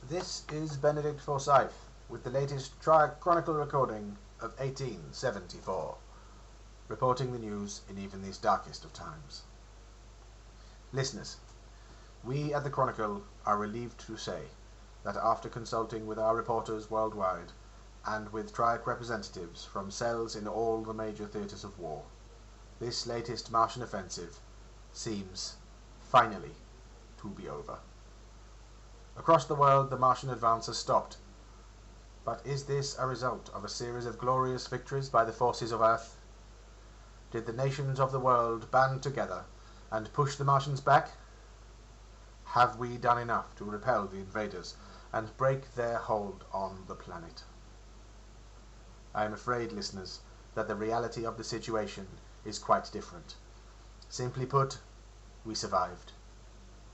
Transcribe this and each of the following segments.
This is Benedict Forsyth with the latest TRIAC Chronicle recording of 1874, reporting the news in even these darkest of times. Listeners, we at the Chronicle are relieved to say that after consulting with our reporters worldwide and with TRIAC representatives from cells in all the major theatres of war, this latest Martian offensive seems, finally, to be over. Across the world the Martian advance has stopped. But is this a result of a series of glorious victories by the forces of Earth? Did the nations of the world band together and push the Martians back? Have we done enough to repel the invaders and break their hold on the planet? I am afraid, listeners, that the reality of the situation is quite different. Simply put, we survived.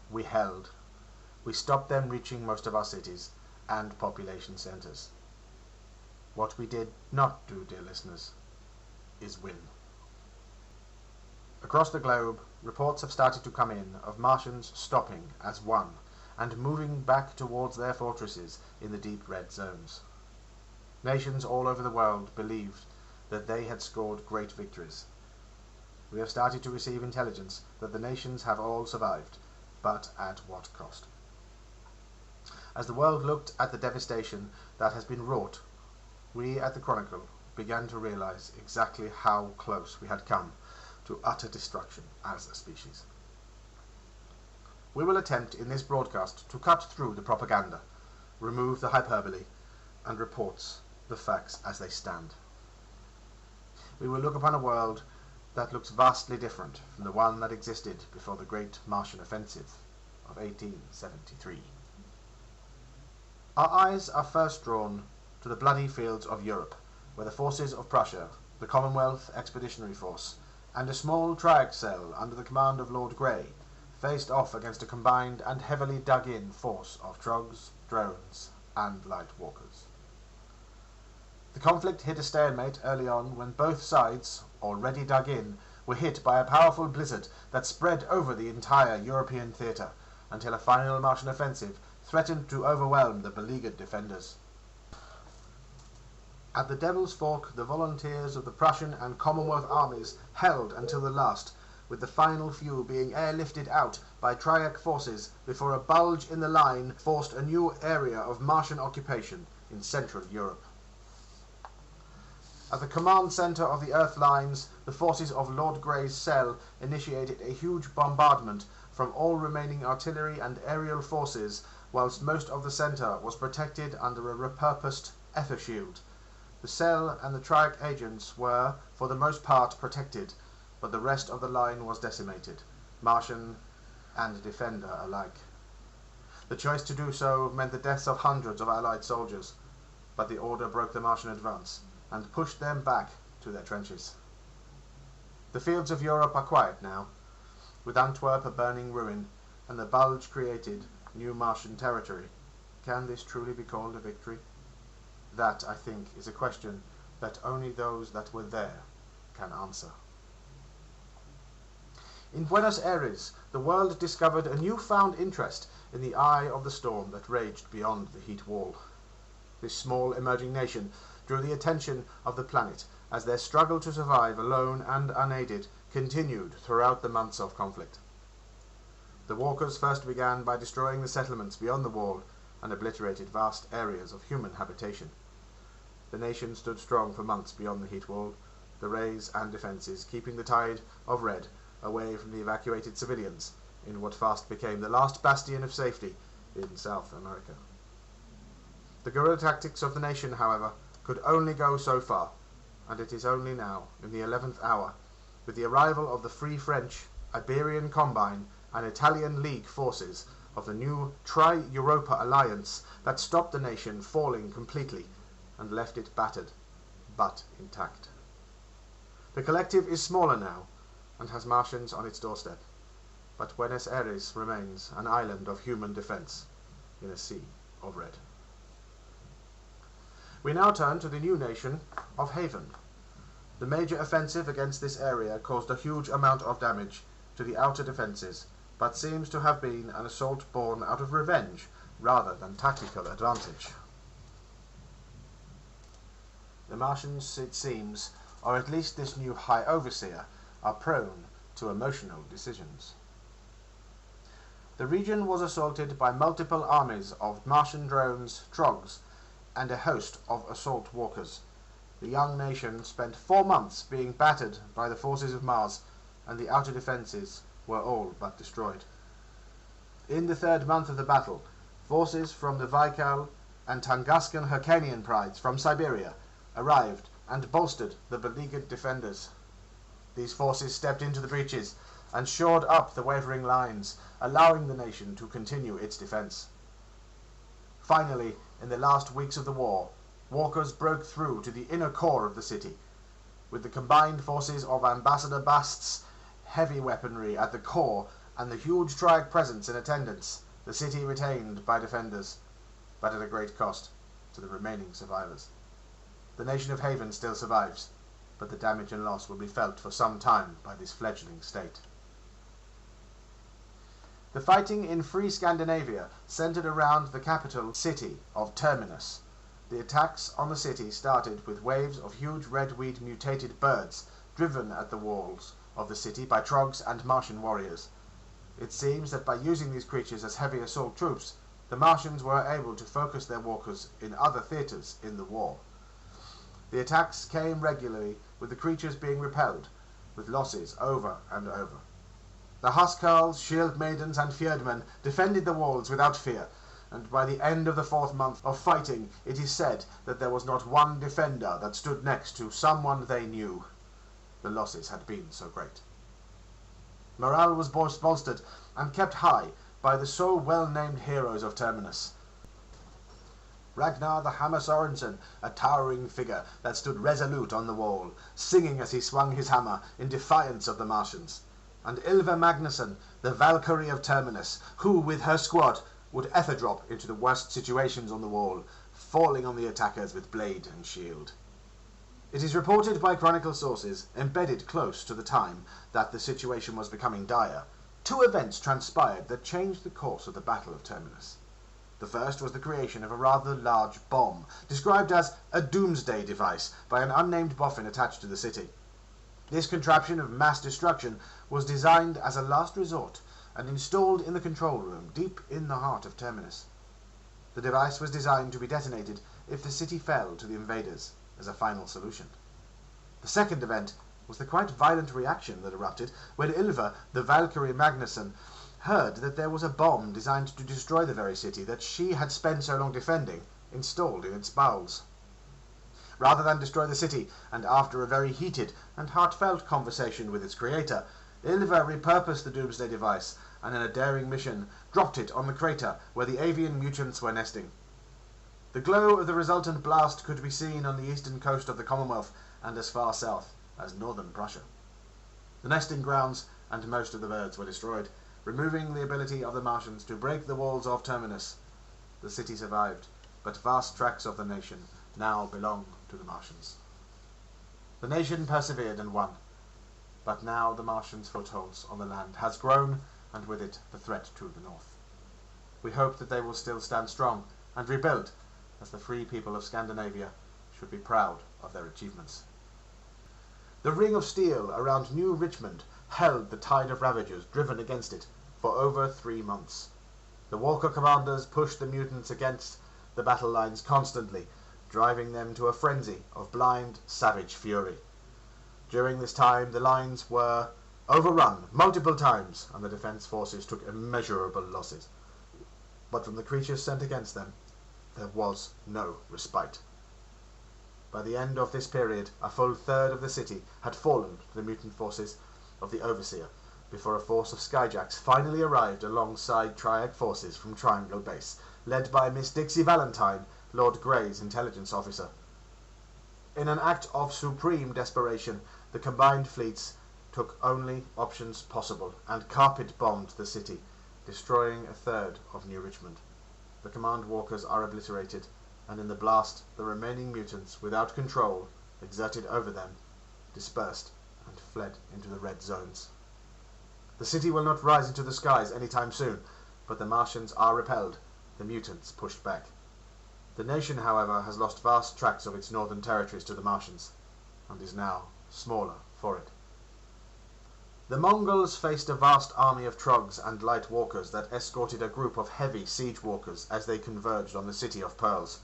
We held. We stopped them reaching most of our cities and population centres. What we did not do, dear listeners, is win. Across the globe, reports have started to come in of Martians stopping as one and moving back towards their fortresses in the deep red zones. Nations all over the world believed that they had scored great victories. We have started to receive intelligence that the nations have all survived, but at what cost? As the world looked at the devastation that has been wrought, we at the Chronicle began to realize exactly how close we had come to utter destruction as a species. We will attempt in this broadcast to cut through the propaganda, remove the hyperbole, and report the facts as they stand. We will look upon a world that looks vastly different from the one that existed before the great Martian offensive of 1873. Our eyes are first drawn to the bloody fields of Europe, where the forces of Prussia, the Commonwealth Expeditionary Force, and a small TRIAC cell under the command of Lord Grey faced off against a combined and heavily dug-in force of Trogs, drones, and light walkers. The conflict hit a stalemate early on when both sides, already dug in, were hit by a powerful blizzard that spread over the entire European theatre until a final Martian offensive threatened to overwhelm the beleaguered defenders. At the Devil's Fork, the volunteers of the Prussian and Commonwealth armies held until the last, with the final few being airlifted out by TRIAC forces before a bulge in the line forced a new area of Martian occupation in Central Europe. At the command centre of the Earth lines, the forces of Lord Grey's cell initiated a huge bombardment from all remaining artillery and aerial forces, whilst most of the centre was protected under a repurposed ether shield. The cell and the TRIAC agents were, for the most part, protected, but the rest of the line was decimated, Martian and defender alike. The choice to do so meant the deaths of hundreds of Allied soldiers, but the order broke the Martian advance and pushed them back to their trenches. The fields of Europe are quiet now, with Antwerp a burning ruin, and the bulge created new Martian territory. Can this truly be called a victory? That, I think, is a question that only those that were there can answer. In Buenos Aires, the world discovered a newfound interest in the eye of the storm that raged beyond the heat wall. This small emerging nation drew the attention of the planet as their struggle to survive alone and unaided continued throughout the months of conflict. The walkers first began by destroying the settlements beyond the wall and obliterated vast areas of human habitation. The nation stood strong for months beyond the heat wall, the rays and defences keeping the tide of red away from the evacuated civilians in what fast became the last bastion of safety in South America. The guerrilla tactics of the nation, however, could only go so far, and it is only now, in the 11th hour, with the arrival of the Free French, Iberian Combine, and Italian League forces of the new Tri-Europa alliance that stopped the nation falling completely and left it battered, but intact. The collective is smaller now, and has Martians on its doorstep, but Buenos Aires remains an island of human defence in a sea of red. We now turn to the new nation of Haven. The major offensive against this area caused a huge amount of damage to the outer defences, but seems to have been an assault born out of revenge rather than tactical advantage. The Martians, it seems, or at least this new High Overseer, are prone to emotional decisions. The region was assaulted by multiple armies of Martian drones, trogs, and a host of assault walkers. The young nation spent 4 months being battered by the forces of Mars, and the outer defences were all but destroyed. In the 3rd month of the battle, forces from the Baikal and Tungusian Hyrcanian prides from Siberia arrived and bolstered the beleaguered defenders. These forces stepped into the breaches and shored up the wavering lines, allowing the nation to continue its defense. Finally, in the last weeks of the war, walkers broke through to the inner core of the city. With the combined forces of Ambassador Bast's heavy weaponry at the core and the huge TRIAC presence in attendance, the city retained by defenders, but at a great cost to the remaining survivors. The nation of Haven still survives, but the damage and loss will be felt for some time by this fledgling state. The fighting in free Scandinavia centered around the capital city of Terminus. The attacks on the city started with waves of huge redweed mutated birds driven at the walls of the city by trogs and Martian warriors. It seems that by using these creatures as heavy assault troops, the Martians were able to focus their walkers in other theaters in the war. The attacks came regularly, with the creatures being repelled, with losses over and over. The Huskarls, Shield Maidens, and Fjordmen defended the walls without fear, and by the end of the 4th month of fighting, it is said that there was not one defender that stood next to someone they knew. The losses had been so great. Morale was bolstered and kept high by the so well-named heroes of Terminus. Ragnar the Hammer Sorensen, a towering figure that stood resolute on the wall, singing as he swung his hammer in defiance of the Martians. And Ylva Magnusson, the Valkyrie of Terminus, who, with her squad, would ether drop into the worst situations on the wall, falling on the attackers with blade and shield. It is reported by Chronicle sources, embedded close to the time that the situation was becoming dire, 2 events transpired that changed the course of the Battle of Terminus. The first was the creation of a rather large bomb, described as a doomsday device by an unnamed boffin attached to the city. This contraption of mass destruction was designed as a last resort and installed in the control room deep in the heart of Terminus. The device was designed to be detonated if the city fell to the invaders as a final solution. The second event was the quite violent reaction that erupted when Ylva, the Valkyrie Magnusson, heard that there was a bomb designed to destroy the very city that she had spent so long defending, installed in its bowels. Rather than destroy the city, and after a very heated and heartfelt conversation with its creator, Ylva repurposed the doomsday device and in a daring mission dropped it on the crater where the avian mutants were nesting. The glow of the resultant blast could be seen on the eastern coast of the Commonwealth and as far south as northern Prussia. The nesting grounds and most of the birds were destroyed, removing the ability of the Martians to break the walls of Terminus. The city survived, but vast tracts of the nation now belong to the Martians. The nation persevered and won, but now the Martians' footholds on the land has grown, and with it the threat to the north. We hope that they will still stand strong and rebuild, as the free people of Scandinavia should be proud of their achievements. The ring of steel around New Richmond held the tide of ravagers driven against it for over 3 months. The Walker commanders pushed the mutants against the battle lines constantly, driving them to a frenzy of blind, savage fury. During this time, the lines were overrun multiple times, and the defense forces took immeasurable losses. But from the creatures sent against them, there was no respite. By the end of this period, a full third of the city had fallen to the mutant forces of the Overseer, before a force of skyjacks finally arrived alongside TRIAC forces from Triangle Base, led by Miss Dixie Valentine, Lord Grey's intelligence officer. In an act of supreme desperation, the combined fleets took only options possible and carpet-bombed the city, destroying a third of New Richmond. The command walkers are obliterated, and in the blast the remaining mutants, without control exerted over them, dispersed and fled into the red zones. The city will not rise into the skies anytime soon, but the Martians are repelled, the mutants pushed back. The nation, however, has lost vast tracts of its northern territories to the Martians, and is now smaller for it. The Mongols faced a vast army of Trogs and light walkers that escorted a group of heavy siege walkers as they converged on the City of Pearls.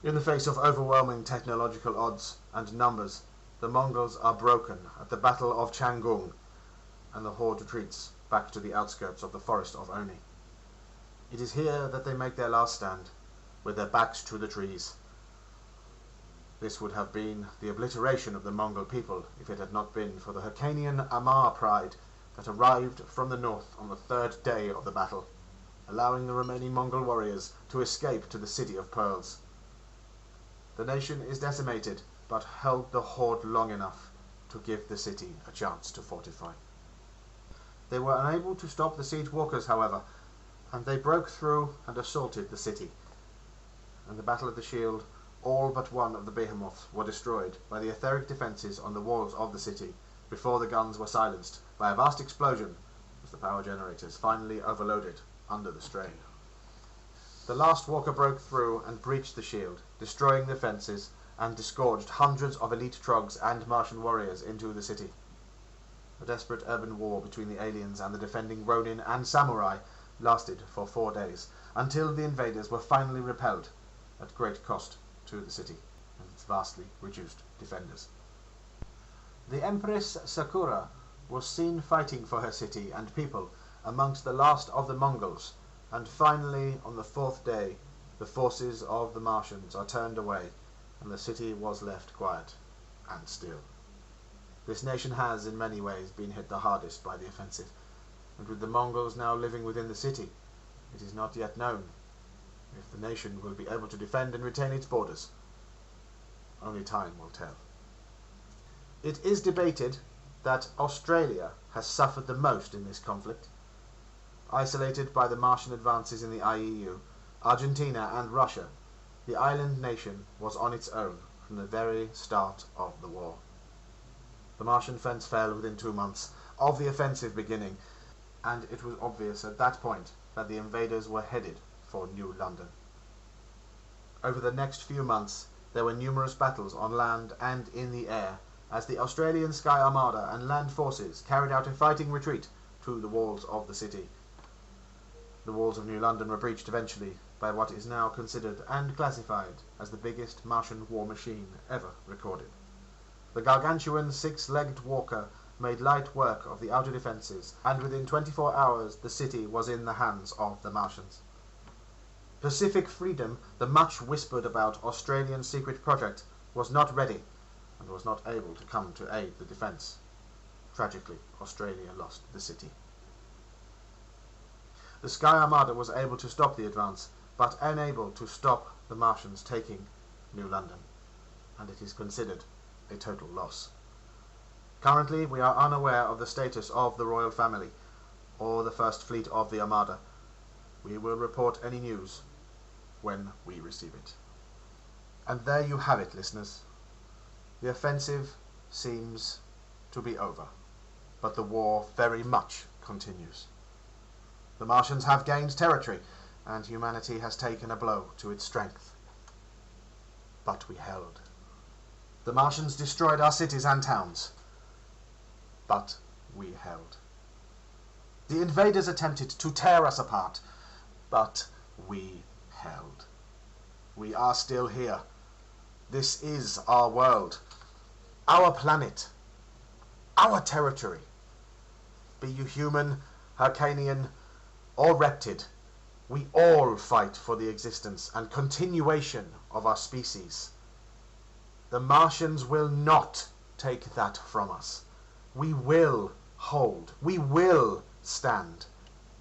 In the face of overwhelming technological odds and numbers, the Mongols are broken at the Battle of Changung, and the horde retreats back to the outskirts of the Forest of Oni. It is here that they make their last stand, with their backs to the trees. This would have been the obliteration of the Mongol people if it had not been for the Hyrcanian Amar pride that arrived from the north on the third day of the battle, allowing the remaining Mongol warriors to escape to the City of Pearls. The nation is decimated, but held the horde long enough to give the city a chance to fortify. They were unable to stop the siege walkers, however, and they broke through and assaulted the city. In the Battle of the Shield, all but one of the behemoths were destroyed by the etheric defences on the walls of the city before the guns were silenced by a vast explosion as the power generators finally overloaded under the strain. The last walker broke through and breached the shield, destroying the fences and disgorged hundreds of elite Trogs and Martian warriors into the city. A desperate urban war between the aliens and the defending Ronin and Samurai lasted for 4 days, until the invaders were finally repelled at great cost to the city and its vastly reduced defenders. The Empress Sakura was seen fighting for her city and people amongst the last of the Mongols, and finally, on the 4th day, the forces of the Martians are turned away, and the city was left quiet and still. This nation has, in many ways, been hit the hardest by the offensive, and with the Mongols now living within the city, it is not yet known if the nation will be able to defend and retain its borders. Only time will tell. It is debated that Australia has suffered the most in this conflict. Isolated by the Martian advances in the IEU, Argentina and Russia, the island nation was on its own from the very start of the war. The Martian fence fell within 2 months of the offensive beginning, and it was obvious at that point that the invaders were headed for New London. Over the next few months, there were numerous battles on land and in the air, as the Australian Sky Armada and land forces carried out a fighting retreat to the walls of the city. The walls of New London were breached eventually by what is now considered and classified as the biggest Martian war machine ever recorded. The gargantuan 6-legged walker made light work of the outer defences, and within 24 hours the city was in the hands of the Martians. Pacific Freedom, the much whispered about Australian secret project, was not ready and was not able to come to aid the defence. Tragically, Australia lost the city. The Sky Armada was able to stop the advance, but unable to stop the Martians taking New London, and it is considered a total loss. Currently, we are unaware of the status of the royal family or the First Fleet of the Armada. We will report any news when we receive it. And there you have it, listeners. The offensive seems to be over, but the war very much continues. The Martians have gained territory, and humanity has taken a blow to its strength. But we held. The Martians destroyed our cities and towns, but we held. The invaders attempted to tear us apart, but we held. We are still here. This is our world, our planet, our territory. Be you human, Hyrcanian, or reptid, we all fight for the existence and continuation of our species. The Martians will not take that from us. We will hold. We will stand.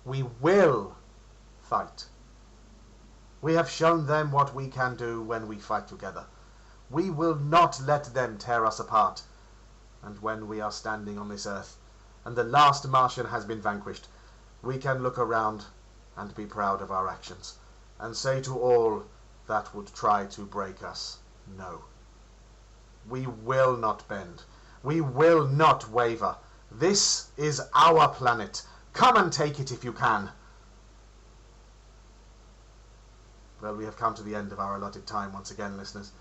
We will fight. We have shown them what we can do when we fight together. We will not let them tear us apart. And when we are standing on this earth, and the last Martian has been vanquished, we can look around and be proud of our actions, and say to all that would try to break us, no. We will not bend. We will not waver. This is our planet. Come and take it if you can. Well, we have come to the end of our allotted time once again, listeners.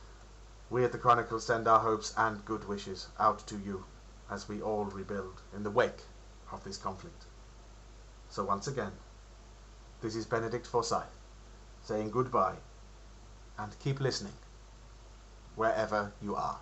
We at the Chronicle send our hopes and good wishes out to you as we all rebuild in the wake of this conflict. So once again, this is Benedict Forsyth saying goodbye and keep listening wherever you are.